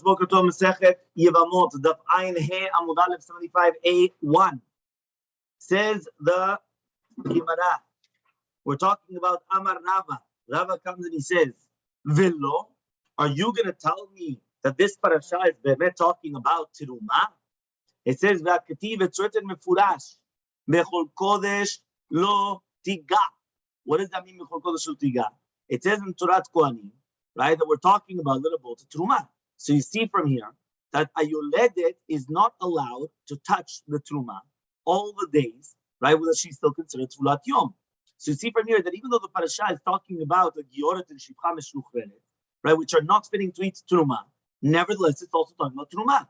Boker Tov Masechet Yevamot Daf Amud Aleph 75a1. Says the Gemara. We're talking about Amar Rava. Rava comes and he says, "Villo, are you going to tell me that this parasha is be'emet talking about Tiruma?" It says, "V'akativ," it's written mefurash, "Bechol kodesh lo tiga." What does that mean, Bechol kodesh lo tiga? It says in Torah Kohanim, right, that we're talking about little bit of Truma. So you see from here that a yoledet is not allowed to touch the Truma all the days, right, whether she's still considered Tzulat Yom. So you see from here that even though the parasha is talking about the Gioret and Shivcha Meshucheret, right, which are not fitting to eat Truma, nevertheless, it's also talking about Truma.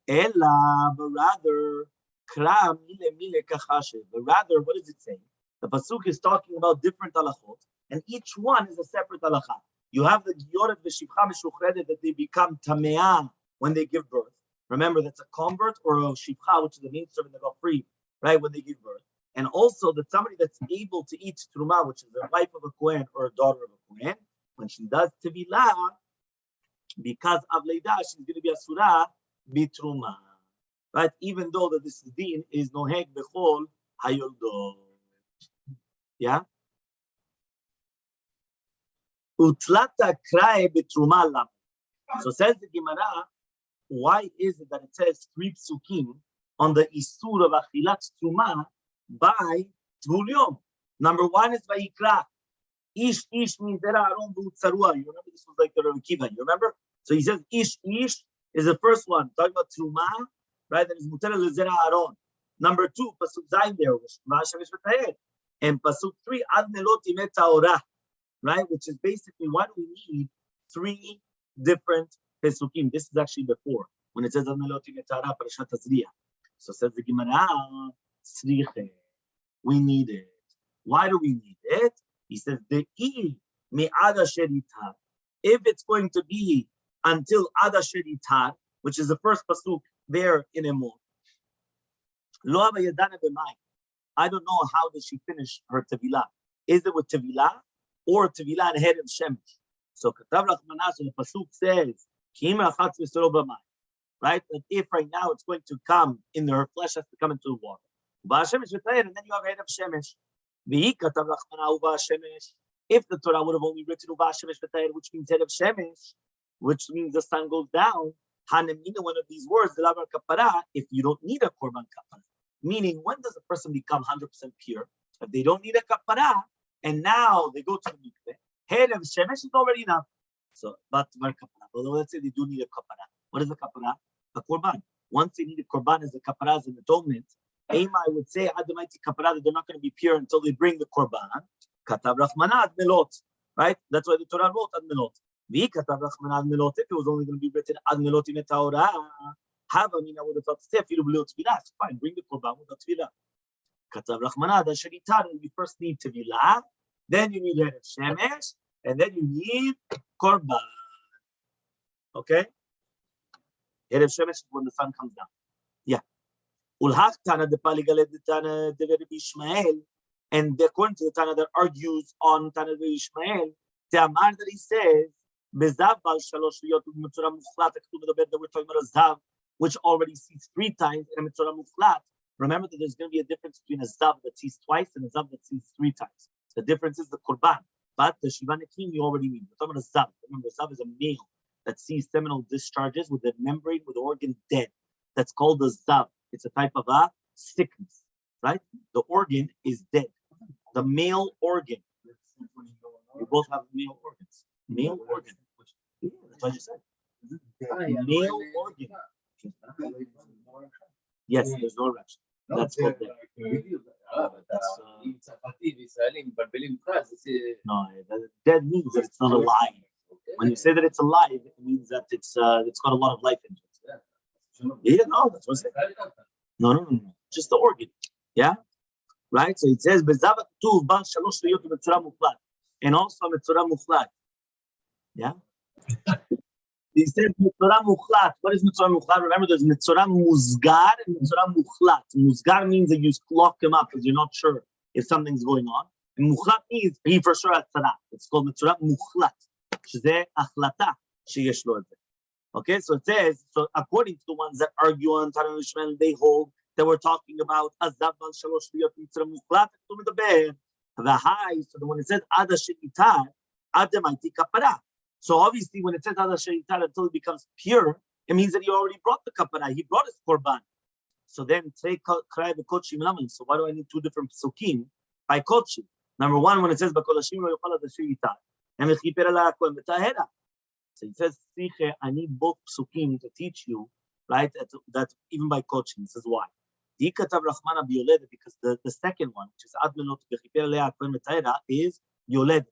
Ella, but rather, Kra mile mile kachashe. But rather, what does it say? The pasuk is talking about different halachot, and each one is a separate halakha. You have the Gioret v'Shivcha Meshucheret that they become Tameah when they give birth. Remember, that's a convert or a Shivcha, which is the main servant that got free, right, when they give birth. And also that somebody that's able to eat Truma, which is the wife of a Kohen or a daughter of a Kohen, when she does Tevilah, because of Leida, she's going to be Asura Bitruma. Right? Even though that this din is Noheg Bechol Hayoldo. Yeah? Utlata Krae Bitruma Lam. So says the Gemara, why is it that it says 3 psukim on the Isur of Achilat Truma by Tvul Yom? Number 1 is Vayikra. Ish means Zera Aaron B'utzarua. You remember this was like the Rabbi Kiva, you remember? So he says Ish is the first one, talking about Truma, right? That is Mutar Zera Aaron. Number 2, Pasuk Zayin there, and Pasuk 3, Ad Melot Imet Haorah, right? Which is basically why do we need 3 different Pesukim? This is actually before, when it says Ad Melot Imet Haorah, Parashat Tazriah. So says the Gemara, Sriche, we need it. Why do we need it? He says, if it's going to be until Ada Sheritar, which is the first pasuk there in Emor. I don't know how does she finish her Tevilah. Is it with Tevilah or Tevilah and head of Shemesh? So Katav Rachmanas, the pasuk says, right? That if right now it's going to come in her flesh has to come into the water. And then you have head of Shemesh. If the Torah would have only written which means head of Shemesh, which means the sun goes down, one of these words, if you don't need a korban kapara, meaning when does a person become 100% pure? If they don't need a kapara, and now they go to the mikveh, head of Shemesh is already enough. So, but although let's say they do need a kapara, what is a kapara? A korban. Once they need a korban as a kapara, as an atonement, I would say Adamaiti kapara that they're not going to be pure until they bring the korban. Katav Rachmana ad melot, right? That's why the Torah wrote ad melot. Vi katav Rachmana ad melot. If it was only going to be written ad melot in Torah, I would have thought step you will tefillah. Fine, bring the korban with the tefillah. Katav Rachmana ad sheritar. You first need tefillah, then you need head of shemesh, and then you need korban. Okay? Head of shemesh is when the sun comes down. Yeah. Ulhach Tana de Paligalet de Tana de Rabbi Ishmael, and according to the Tana that argues on Tana de Ishmael, the Amar that he says, Bezav Bal Shalosh Liyot Mitzora Muchlat, that we're talking about a Zav, which already sees 3 times in a Mitzora Muchlat. Remember that there's going to be a difference between a Zav that sees twice and a Zav that sees 3 times. The difference is the Korban, but the Shiva Nekim you already need. We're talking about a Zav. Remember, Zav is a male that sees seminal discharges with the membrane, with the organ dead. That's called a Zav. It's a type of a sickness, right? The organ is dead. The male organ. We both have male organs. Male organ. Yeah, that's what I just said. Male organ. Yes, there's no erection. That's called dead. No, dead means that it's not alive. When you say that it's alive, it means that it's got a lot of life in it. Yeah, no, that's what I said. No. Just the organ. Yeah? Right? So it says, Bezavat tu ban shalosh liyot mitzora muchlat. And also mitzora muchlat. Yeah? He says mitzora muchlat. What is mitzora muchlat? Remember, there's mitzora muzgar and mitzora muchlat. Muzgar means that you lock him up because you're not sure if something's going on. And muchlat means he for sure has tzara. It's called mitzora muchlat. שזה החלטה שיש לו את זה. Okay, so it says, so according to the ones that argue on Taran Ishmael, they hold that we're talking about Azav Bal Shalosh Liyot Mitzra Mukhlat to the bed. The high, so when it says Ada Shenitar, Ada Maiti Kapara. So obviously, when it says Ada Shenitar until it becomes pure, it means that he already brought the Kapara, he brought his Korban. So then say Krai Bekochim Laman. So why do I need two different psukim by Kochim? Number one, when it says Bakolashim Yochal Ada Shenitar, and Mechiper Ala Kohen Betahera. So he says, I need both psukim to teach you, right? That even by coaching. This is why. Because the second one, which is Admenot Bechiper Lea Kohen Metayra, is Yoledet.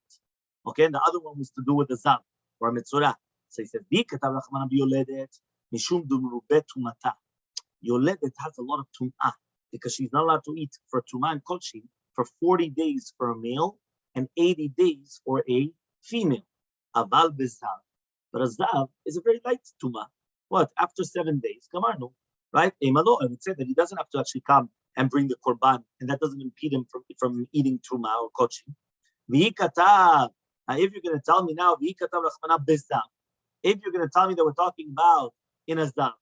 Okay, and the other one was to do with the Zav or Metzorah. So he says, Dikatab Rachmana Bioledet, Mishum Dumrubet Tumata. Yoledet has a lot of Tum'ah because she's not allowed to eat for Tum'ah and coaching for 40 days for a male and 80 days for a female. Aval Bezav. But a zav is a very light tuma. What? After 7 days, Kamarno, right? Elmaleh, I would say that he doesn't have to actually come and bring the korban, and that doesn't impede him from eating truma or kochim. V'ikatab. Now, if you're going to tell me now, v'ikatab rachmana bezav. If you're going to tell me that we're talking about in a zav,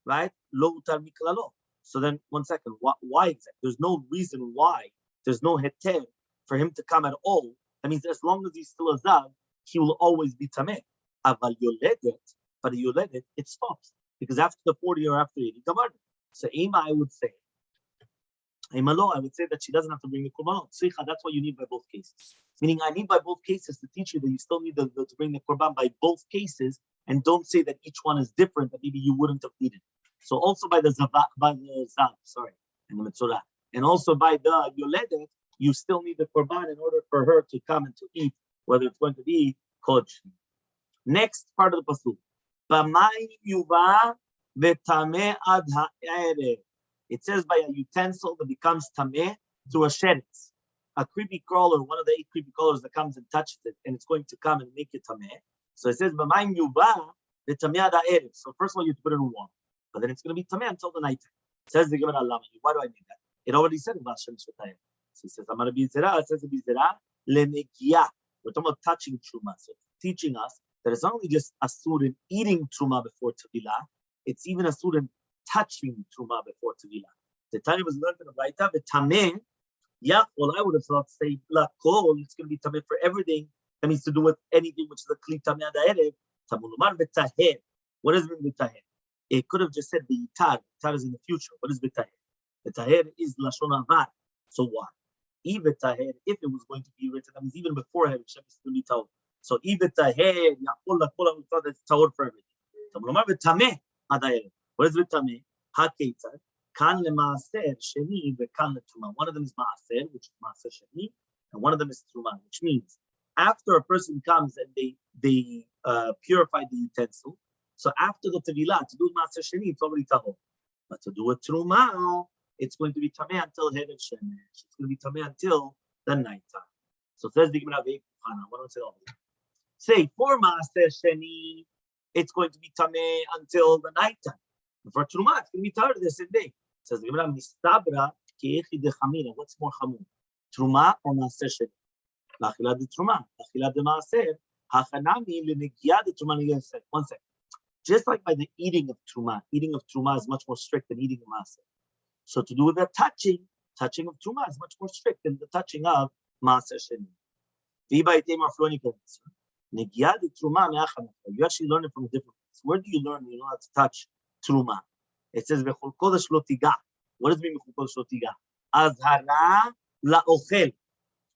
right? Lo utar miklalo. So then, 1 second. Why exactly? There's no reason why. There's no heter for him to come at all. That means as long as he's still a zav, he will always be tameh. Aval yoledet, but yoledet, it stops. Because after the 40 or after 80, kamarno. So Ima, I would say that she doesn't have to bring the korbanot. That's what you need by both cases. Meaning, I need by both cases to teach you that you still need to bring the korban by both cases, and don't say that each one is different, that maybe you wouldn't have needed. So also by the zav, and the metzorah, and also by the yoledet, you still need the korban in order for her to come and to eat, whether it's going to be kodesh. Next part of the pasuk. B'mayim yuva v'tameh ad ha'erev. It says by a utensil that becomes tameh through a sheretz. A creepy crawler, one of the 8 creepy crawlers that comes and touches it, and it's going to come and make it tameh. So it says b'mayim yuva v'tameh ad ha'erev. So first of all, you have to put it in warm, but then it's going to be tameh until the night time. It says the Gemara Lama. Why do I need that? It already said in Vashem Shvatayim. So it says I'm going to be zera. It says to be zera lenegia. We're talking about touching truma. So it's teaching us that it's not only just asur in eating truma before tevilah, it's even asur in touching truma before tevilah. The time was learned in the Baita, the tameh, well, I would have thought, say, la kol, it's going to be tameh for everything. That means to do with anything which is a kli tameh adaerev. Tamulumar v'taher. What does it mean v'taher? It could have just said the itar. Itar is in the future. What is v'taher? V'taher is lashon avar. So why? If it was going to be written, that means even beforehand, Shem is going to be told. So even taher, yaqul laqul, we thought that's taur for everything. What is v'tameh? Ha-keitzad, kan le-maaser sheni v'kan le-truma. One of them is maaser, which is maaser sheni, and one of them is truma, which means after a person comes and they purify the utensil, so after the tevilah, to do maaser sheni, it's already tahor. But to do a truma, it's going to be tameh until head of shemesh. It's going to be tameh until the night time. So says the Gemara Ve'ikana. What do I say all this? Say for Maaser Sheni, it's going to be tameh until the night time. For Truma, it's going to be tired the same day. Says the Gemara Mistabra Ke'echi Dechamina. What's more chamun? Truma or Maaser Sheni? L'achila de Truma, l'achila de Maaser. Hachanami lenegia de Truma. 1 second. Just like by the eating of Truma is much more strict than eating of Maaser. So to do with the touching of Truma is much more strict than the touching of Maaser Sheni. You actually learn it from a different place. Where do you learn you know how to touch Truma? It says, what does it mean, Azhara la'ochel.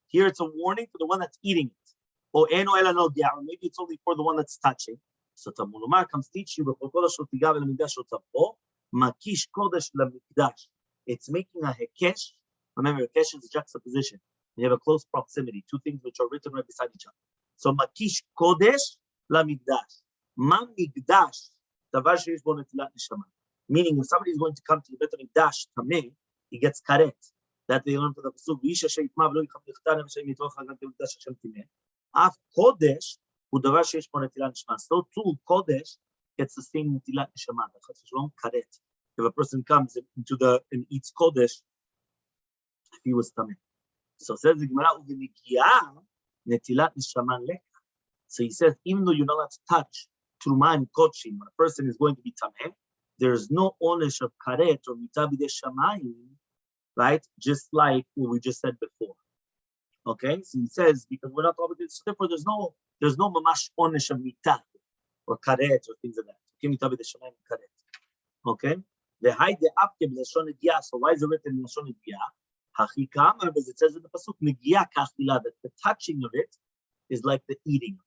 Here it's a warning for the one that's eating it. Or maybe it's only for the one that's touching. So Tamulumar comes teach you, Makish Kodesh Lamikdash. It's making a hekesh. Remember, hekesh is a juxtaposition. You have a close proximity, two things which are written right beside each other. So Makish Kodesh Lamikdash. Mamikdash. Meaning, if somebody is going to come to the Beit HaMikdash, Tameh, he gets karet. That they learn from the Pasuk. Af Kodesh, so too Kodesh gets the same netilat neshama. Karet. If a person comes into and eats Kodesh, if he was tameh. So says the Gemara, netilat neshama leka. So he says, even though you're not allowed to touch truma and kochim, when a person is going to be tameh, there's no onesh of karet or mitabide shamayim, right? Just like what we just said before. Okay, so he says because we're not obligated, so therefore there's no mamash onesh of mitah or karet or things like that. Okay, mitabide shamayim karet. Okay, the hide the apke b'lashon negiah. So why is it written in lashon negiah? Hachikam, because it says in the pasuk negiah kachila, that the touching of it is like the eating.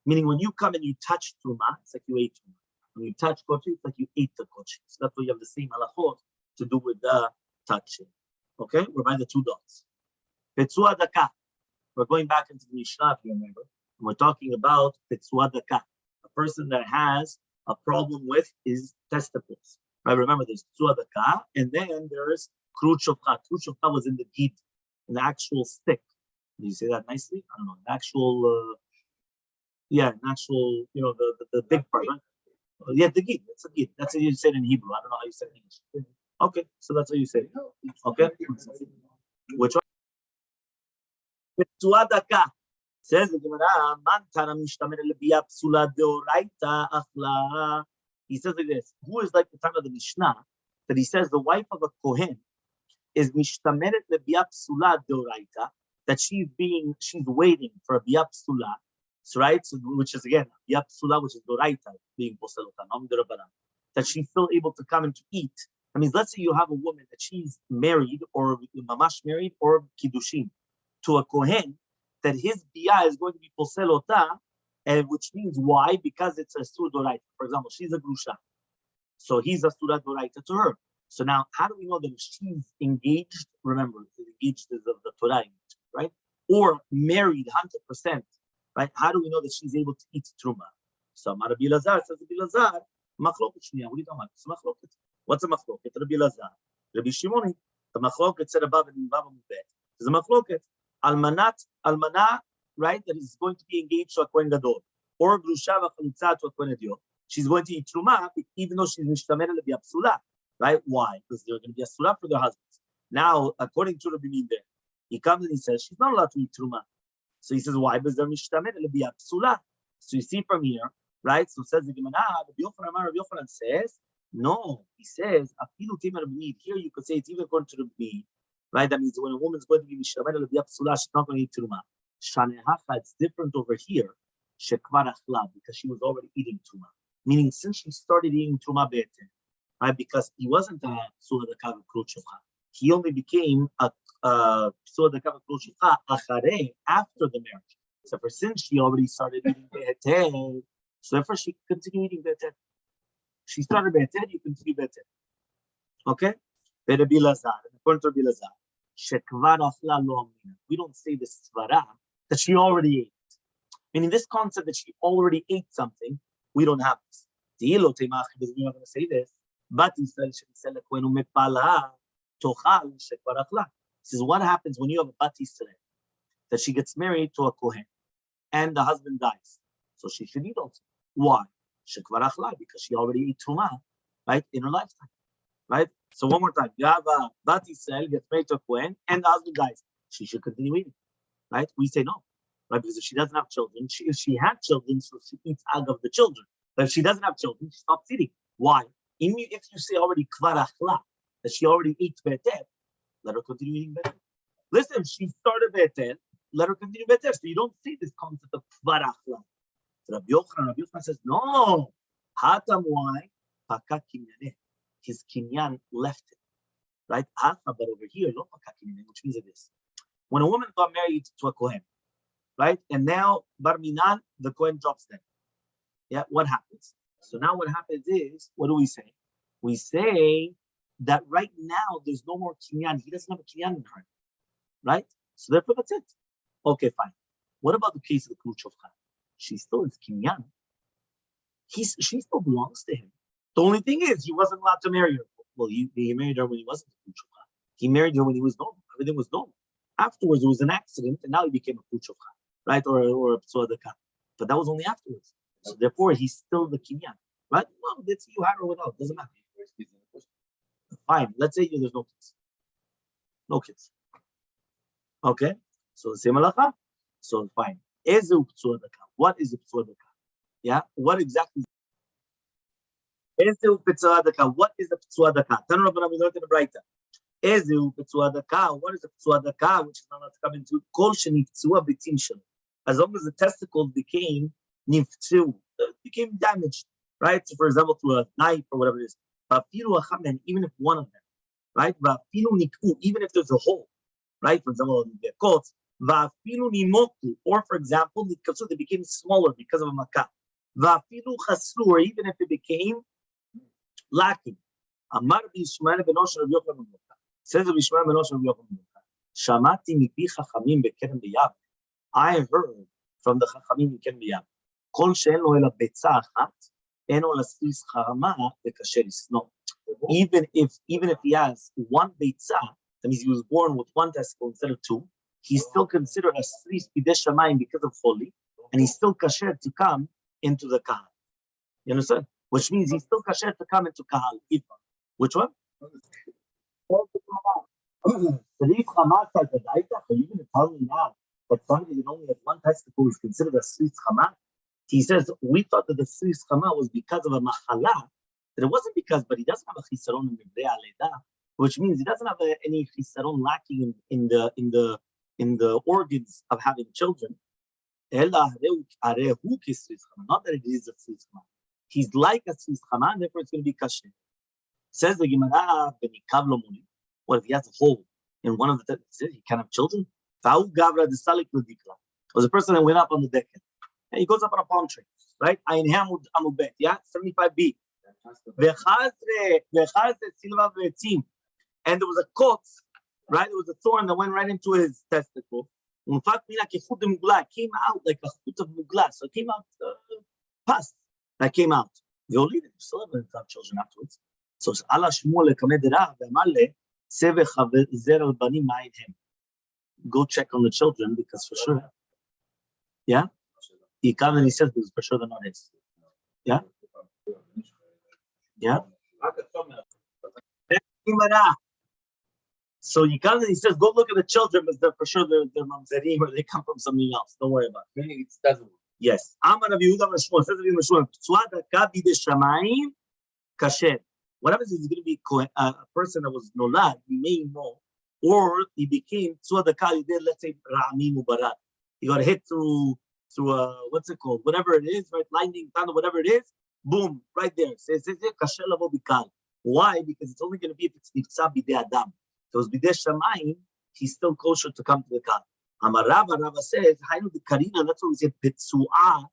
Meaning when you come and you touch truma, it's like you ate truma. When you touch kochi, it's like you ate the kochi. So that's why you have the same halachot to do with the touching. Okay, we're by the two dots. Petzua daka. We're going back into the Mishnah, if you remember. And we're talking about petzua daka, a person that has a problem with his testicles. Right? Remember, there's petzua daka, and then there's krut shofcha. Krut shofcha was in the gid, in the actual stick. Did you say that nicely? I don't know. An actual, an actual, the big part, right? Yeah, the gid. That's a gid. That's how you said in Hebrew. I don't know how you said it in English. Okay, so that's how you say it. Okay? Which one? Petzua daka. Says the Gemara, man tana mishtamer lebiya psula deoraita achla. He says like this, who is like the time of the Mishnah, that he says the wife of a Kohen is mishtameret lebiya psula deoraita, that she's waiting for a biya psula, right? So, which is again, biya psula, which is deoraita, being poselota, nam derabbanan, that she's still able to come and to eat. That means, let's say you have a woman that she's married, or mamash married, or kiddushin, to a Kohen, that his biyah is going to be poselota, and which means why? Because it's a sur doraita. For example, she's a grusha, so he's a surah doraita to her. So now, how do we know that if she's engaged? Remember, engaged is of the Torah, right? Or married 100%, right? How do we know that she's able to eat truma? So Rabbi Elazar says, Rabbi Elazar, machloket shniya. What are you talking about? It's a machloket. What's a machloket? Rabbi Elazar, Rabbi Shimoni. The machloket said above it in Bava Mubet. There's a machloket. Almana, right, that is going to be engaged to a Kohen Gadol, or grusha v'chalitza to a Kohen Gadol. She's going to eat truma, even though she's mishtamer lebiya psula, right? Why? Because they're going to be a surah for their husbands. Now, according to Rabbi Meir, he comes and he says she's not allowed to eat truma. So he says why? Because they're mishtamer lebiya psula. So you see from here, right? So it says the Gemara, Rabbi Yochanan says no. He says afilu timer Rabbi Meir. Here you could say it's even according to Rabbi Meir. Right, that means when a woman's going to be mishtamer lebiya psula, she's not going to eat truma. Shanehacha, it's different over here. Shekvar achla, because she was already eating truma. Meaning, since she started eating truma be'eter, right? Because he wasn't a surah daka v'krut shofcha. He only became a surah daka v'krut shofcha acharei, after the marriage. So, for since she already started eating be'eter, so therefore she continued eating be'eter. She started be'eter, you continue be'eter. Okay. Rabbi Elazar, according to Rabbi Elazar, shekvar achla lo amina. We don't say the svara that she already ate. Meaning this concept that she already ate something, we don't have this. We're not going to say this. But this is what happens when you have a bat Yisrael, that she gets married to a Kohen, and the husband dies. So she should eat also. Why? Because she already ate truma, right, in her lifetime. Right? So one more time, you have a bat Yisrael gets married to a Kohen, and the husband dies. She should continue eating. Right? We say no. Right? Because if she doesn't have children, if she had children, so she eats out of the children. But if she doesn't have children, she stops eating. Why? If you say already kvar achla, that she already ate be'eter, let her continue eating be'eter. Listen, she started be'eter, let her continue be'eter. So you don't see this concept of kvar achla. So Rabbi Yochanan says, no. Hatam why? Paka kinyaneh. His kinyan left it. Right? But over here, no paka kinyaneh, which means this. When a woman got married to a Kohen, right? And now, Bar Minan, the Kohen drops them. Yeah, what happens? So now what happens is, what do we say? We say that right now, there's no more kinyan. He doesn't have a kinyan in her. Right? So therefore, that's it. Okay, fine. What about the case of the krut shofcha? She still is kinyan. She still belongs to him. The only thing is, he wasn't allowed to marry her. Well, he married her when he wasn't a krut shofcha. He married her when he was normal. Everything was normal. Afterwards, it was an accident, and now he became a krut shofcha, right? Or a psua daka. But that was only afterwards. So therefore, he's still the kinyan, right? No, let's see you had or without. Doesn't matter. Fine. Let's say there's no kids. No kids. Okay. So the same halacha. So fine. What is a psua daka? Yeah. What exactly? What is the Pitzua Daka? Tanu Rabbanan, we learned in the Braita. Ezeu Pitzua Daka. What is the Pitzua Daka? Which is not allowed to come into Kol Sheniftzua B'Tim Shelo. As long as the testicles became niftu, became damaged, right? So, for example, through a knife or whatever it is. Even if one of them, right? Even if there's a hole, right? For example, the coats. Or for example, they became smaller because of a makkah. Or even if it became lacking. Amar Bishmael ben Osher Rabbi Yochanan says Bishmael ben Osher Rabbi Yochanan. Shamati mipi chachamim bekerem b'yav. I heard from the chachamim bekerem b'yav. Kol she'en lo ela betza achat, en lo lasris charama v'kasher isno. Even if he has one betza, that means he was born with one testicle instead of two, he's still considered a sris b'dei shamayim because of holy, and he's still kasher to come into the kahal. You understand? Which means he's still kasher to come into kahal. Which one? Sharif Hamas has a daita. Are you going to tell me now that somebody that only has one testicle is considered a sris chama? He says we thought that the sris chama was because of a machala. That it wasn't because, but he doesn't have a chisaron in the aleda, which means he doesn't have any chisaron lacking in the organs of having children. Not that it is a sris chama. He's like a sris chama, and therefore it's going to be kasher. Says the Gemara, what if he has a hole in one of the he can't have children? Was a person that went up on the deck. And he goes up on a palm tree, right? Yeah, 75B. And there was a coat, right? There was a thorn that went right into his testicle. It came out like a chut of mugla. So it came out pus that came out. You'll leave it. You still have children afterwards. So Allah Shmuel Kamedera Elmaleh Sevech Zer al Banim Ma'idhem. Go check on the children because for sure, yeah. He comes and he says because for sure they're not his. Yeah, yeah. So he comes and he says, go look at the children because they're for sure they're mamzerim or they come from something else. Don't worry about it. Meaning it doesn't. Yes. Amar Rabbi Yehuda Mashmuel says Rabbi Mashmuel Tzua Daka b'dei shamayim kasher. What happens is he's going to be a person that was nolad, he may know, or he became tzadaka. Let's say Ra'ami Mubarak. He got hit through what's it called? Whatever it is, right? Lightning, thunder, whatever it is. Boom, right there. Says kasher lavo bikal. Why? Because it's only going to be if it's nifsa bidei adam. So it's bidei shamayim. He's still kosher to come to the kal. Amar Rava says, "Haynu the karina." That's what we say. Petsuah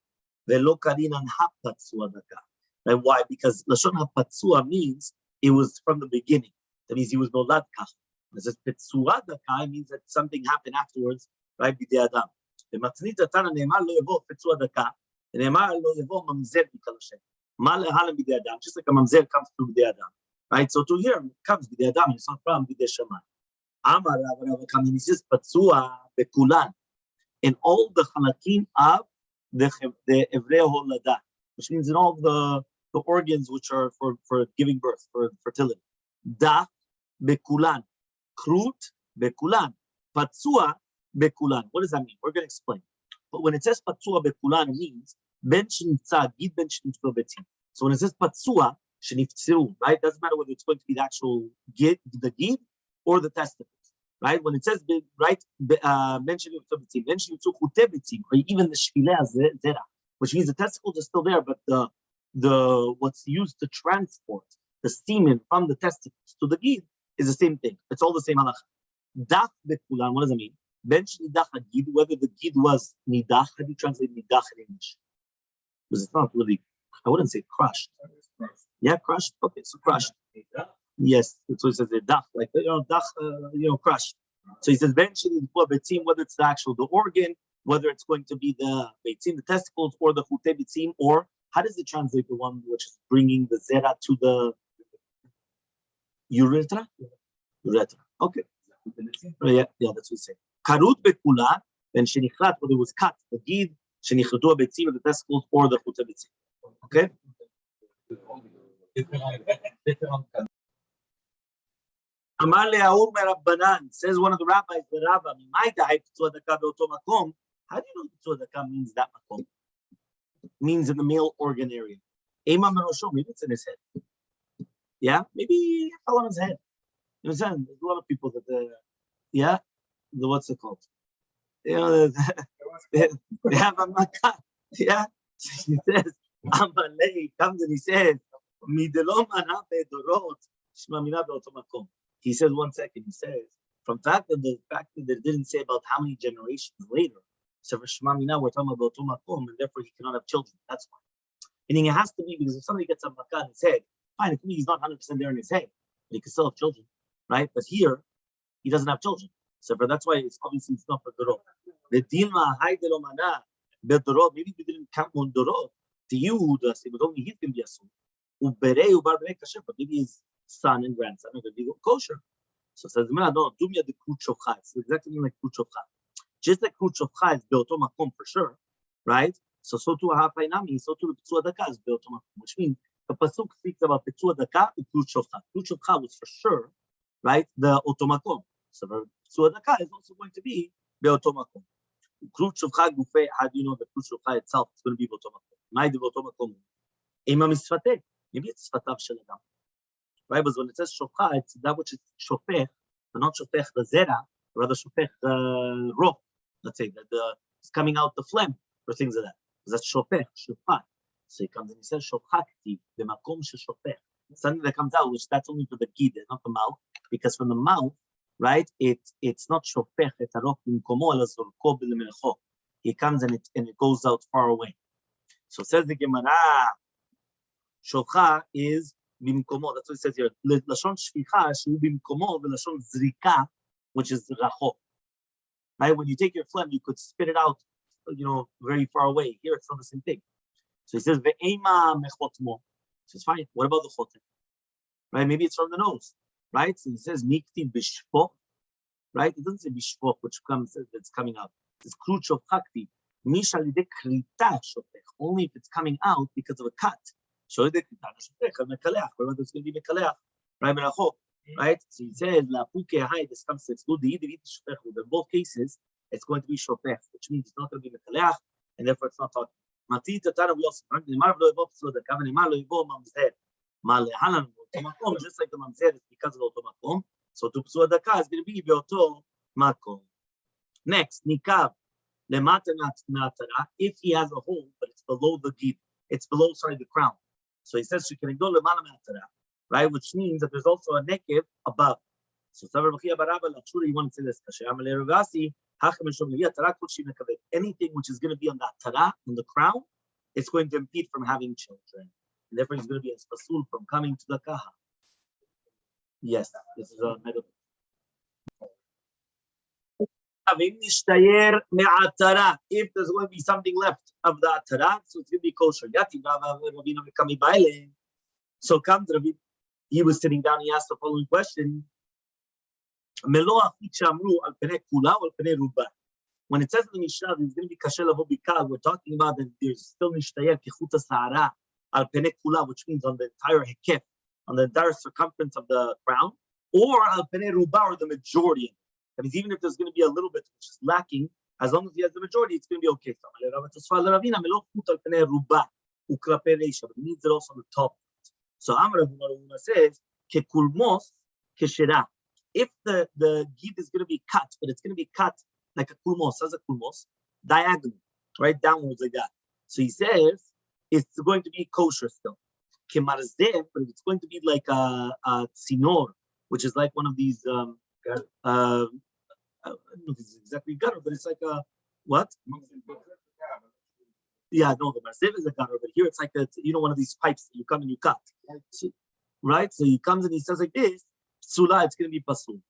velo karina haptat tzadaka. And why? Because Lashon HaPatsua means it was from the beginning. That means he was nolad kach. It says Petzua Daka means that something happened afterwards, right? B'dei Adam. The Matznita Tana ne'emar lo yevo Petzua Daka. The ne'emar lo yevo mamzer b'kal Hashem. Ma le'halam b'dei Adam. Just like a mamzer comes through b'dei Adam, right? So to here it comes b'dei Adam. It's not from b'dei Shammai. Amar Rav comes and he says Petzua bekulan in all the halakim of the Evrei Holada, which means in all the organs which are for giving birth, for fertility. Daf bekulan, krut bekulan, patsua bekulan. What does that mean? We're going to explain. But when it says patsua bekulan, it means ben sheniftzah gid ben sheniftzah betim. So when it says patsua sheniftzah, right? Doesn't matter whether it's going to be the actual gid, the gid, or the testicles, right? When it says right, ben sheniftzah betim, ben sheniftzah chute betim, or even the shvileh zera, which means the testicles are still there, but the what's used to transport the semen from the testicles to the gid is the same thing. It's all the same halacha. Daf bekulan, what does it mean? Ben nidach gid, whether the gid was nidach, how do you translate nidach in English? Because it's not really, I wouldn't say crushed. Yeah, crushed. Okay, so crushed. Yes, that's what it says there. Dach, like crushed. So he says ben nidach betim, whether it's the actual the organ, whether it's going to be the betim, the testicles, or the chute betim, or how does it translate the one which is bringing the zera to the urethra? Urethra. Okay. Yeah, that's what we say. Karut bekulan, then shenichlat, whether it was cut, the gid, shenichatu betzim, the testicles, or the chute betzim. Okay? Amar le'aur me'rabbanan, says one of the rabbis, the Rabbi, my diet, tzadaka be'oto makom. How do you know tzadaka means that makom? Means in the male organ area. Maybe it's in his head. Yeah, maybe it fell on his head. You understand? There's a lot of people that, what's it called? You know, they have a makat. Yeah. So he says, Elmaleh comes and he says, he says, 1 second, he says, from the fact that they didn't say about how many generations later, so for Shema Mina, we're talking about Tomakom, and therefore he cannot have children. That's why. Meaning it has to be because if somebody gets a makat in his head, fine, it can be he's not 100% there in his head, but he can still have children, right? But here, he doesn't have children. So for that's why it's obviously it's not for Dorot. The Dilma Haidelomana, Bedorot, maybe we didn't count on Dorot. To you, but only he can be a son. But maybe his son and grandson are going to be kosher. So says no, do me the krut shofcha. It's exactly like krut shofcha. Just like krut shofcha is beoto makom for sure, right? So too hapainami, so too the pitsua daka is beoto makom, which means the pasuk speaks about pitsua daka and krut shofcha. Krut shofcha was for sure, right? The otomakom. So the pitsua daka is also going to be beoto makom. Krut shofcha gufe. How do you know the krut shofcha itself is going to be beoto makom? My beoto makom. Ema misfate. Maybe it's fatav shel adam. Right, but when it says shofcha, it's that which is shofech, but not shofech the zera, rather shofech the roh. Let's say that it's coming out the phlegm or things like that. That's shofech, shofcha. So he comes and he says shofchakti, the makom shofech. Something that comes out, which that's only for the gid, not the mouth, because from the mouth, right, it's not shofech, it's arok b'mkomo ala zorko b'lemelcho. He comes and it goes out far away. So says the Gemara, shofcha is bimkomo. That's what it says here. Lashon shficha shu bimkomo v'lashon zrika, which is rachok. Right? When you take your phlegm, you could spit it out, very far away. Here, it's not the same thing. So he says ve'ema mechotmo. So it's fine. What about the chotem? Right? Maybe it's from the nose. Right? So he says mikti bishpo. Right? It doesn't say bishpo, which that's coming out. It's krut shofchakti. Misha lidek krita shofech. Only if it's coming out because of a cut. So it's going to be mekaleach, right? Right? So he says, this comes to exclude the in both cases, it's going to be shofech, which means it's not going to be mekaleach, and therefore it's not talking. We also just like the mamzer is because of the otomakom, so to psua daka is going to be beoto makom. Next, nikav lemata natara, if he has a hole, but it's below the gid, it's below, the crown. So he says she can go lemana matara, right? Which means that there's also a nekev above. So you want to say this? Anything which is going to be on that tara, on the crown, it's going to impede from having children. And therefore, he's going to be as pasul from coming to the kaha. Yes, this is a medical. If there's going to be something left of that tara, so it's going to be kosher. So comes Rabbi, he was sitting down, he asked the following question. When it says in the Mishnah, there's going to be kasher lavo bikal, we're talking about that there's still nishtayer kechuta sahara al pene kula, which means on the entire hekef, on the entire circumference of the crown, or al pene ruba, or the majority. That means even if there's going to be a little bit which is lacking, as long as he has the majority, it's going to be okay. But it means it also on the top. So Amar Ravuna says, Kekulmos keshera. If the gid is going to be cut, but it's going to be cut like a kulmos, as a kulmos, diagonal, right downwards like that. So he says it's going to be kosher still. Kemarzev, but it's going to be like a tzinor, which is like one of these I don't know if it's exactly gutter, but it's like a what? Yeah, no, the marzev is a gutter, but here it's like one of these pipes that you come and you cut. So, right? So he comes and he says like this, psula, it's going to be pasul.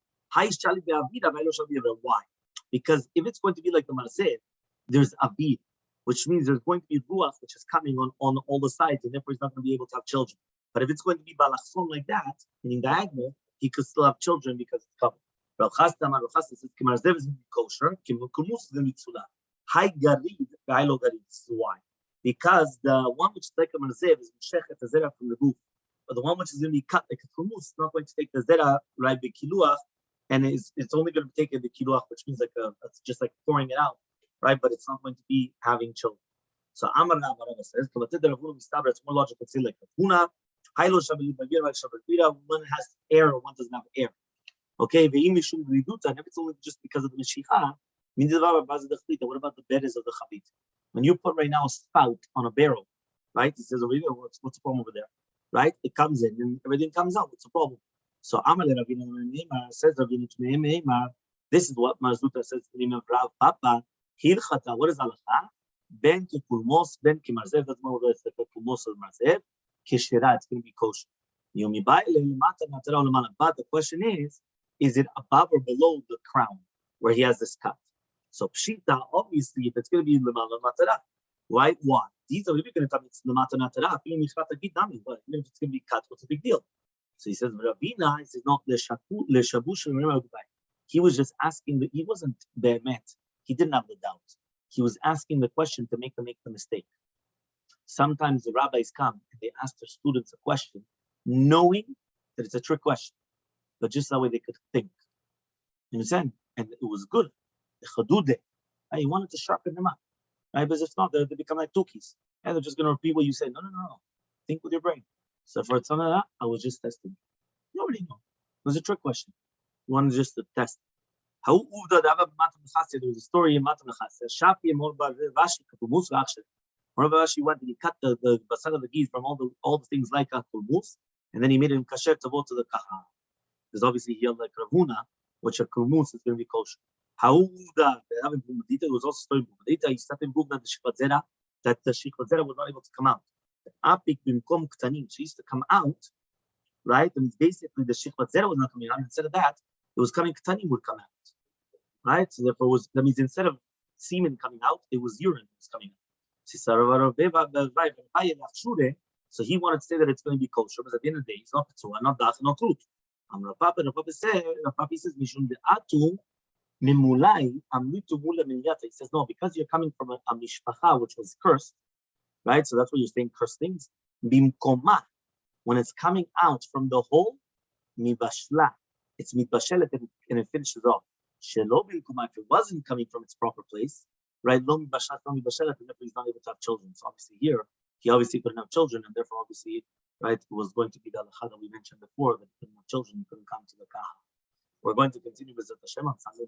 Why? Because if it's going to be like the marzev, there's avid, which means there's going to be ruach, which is coming on all the sides, and therefore he's not going to be able to have children. But if it's going to be balachson like that, meaning diagonal, he could still have children because it's covered. Rav Chasta says, "Marzev is going to be kosher. Kumus is going to be tzula. High garid, lo garid." This is why, because the one which is like a marzev is meshechet the zera from the roof, but the one which is going to be cut like a kumus is not going to take the zera right the kiluach, and it's only going to take the kiluach, which means it's just like pouring it out, right? But it's not going to be having children. So Amar Rabbi says, it's more logical to say like Huna, one has air or one doesn't have air. Okay, and if it's only just because of the Mashiach, what about the bedders of the Chavit? When you put right now a spout on a barrel, right? It says over here, what's the problem over there? Right? It comes in and everything comes out. What's the problem? So Amaleh Ravina says Ravina, this is what Marzuta says in the name of Rav Papa. Hilchata, what is halacha? Ben ki kulmos, ben ki marzev. That's more it's like a kulmos or marzev. Kishira, it's going to be kosher. But the question is it above or below the crown where he has this cut? So pshita, obviously, if it's going to be lemala matara, right? Why? These are going to tell me it's lemata natara. Even if it's going to be cut, what's the big deal? So he says, Rabina, he says, not leshabush. He was just asking that he wasn't be'emet. He didn't have the doubt. He was asking the question to make the mistake. Sometimes the rabbis come and they ask their students a question, knowing that it's a trick question, but just that way they could think. You understand? And it was good. He wanted to sharpen them up. Right? Because if not, they become like tukis. And they're just going to repeat what you say. No. Think with your brain. So for some of that, I was just testing. You already know. It was a trick question. You wanted just to test. There was a story in Matan Shafi and Vashi went and he cut the basar of the geese from all the things like a kulmus, and then he made him kasher to go to the kaha. Because obviously he held like Ravuna, which a kulmus is going to be kosher. There was also a story in Bumadita. He started in Bugna the Shikvat that the Shikvat Zera was not able to come out. Apik bimkom ktanim, she used to come out, right? And basically the Shikvat Zera was not coming out. Instead of that, it was coming ktanim would come out. Right? So therefore that means instead of semen coming out, it was urine that was coming out. So he wanted to say that it's going to be kosher, but at the end of the day, it's not Petzua, not Das, not Trut. Rav says, Mishum de'atu memulai amnitu mula minyata. He says, no, because you're coming from a mishpacha, which was cursed, right? So that's why you're saying cursed things. Bimkoma, when it's coming out from the hole, mibashla, it's mitbashelet and it finishes off. Shelo bimkoma, if it wasn't coming from its proper place, right? Lo mibashlat, lo mibashelet, and therefore he's not able to have children. So obviously here, he obviously couldn't have children, and therefore obviously, right, it was going to be the halacha that we mentioned before, that he couldn't have children, he couldn't come to the kaha. We're going to continue with Zat Hashem on Sunday.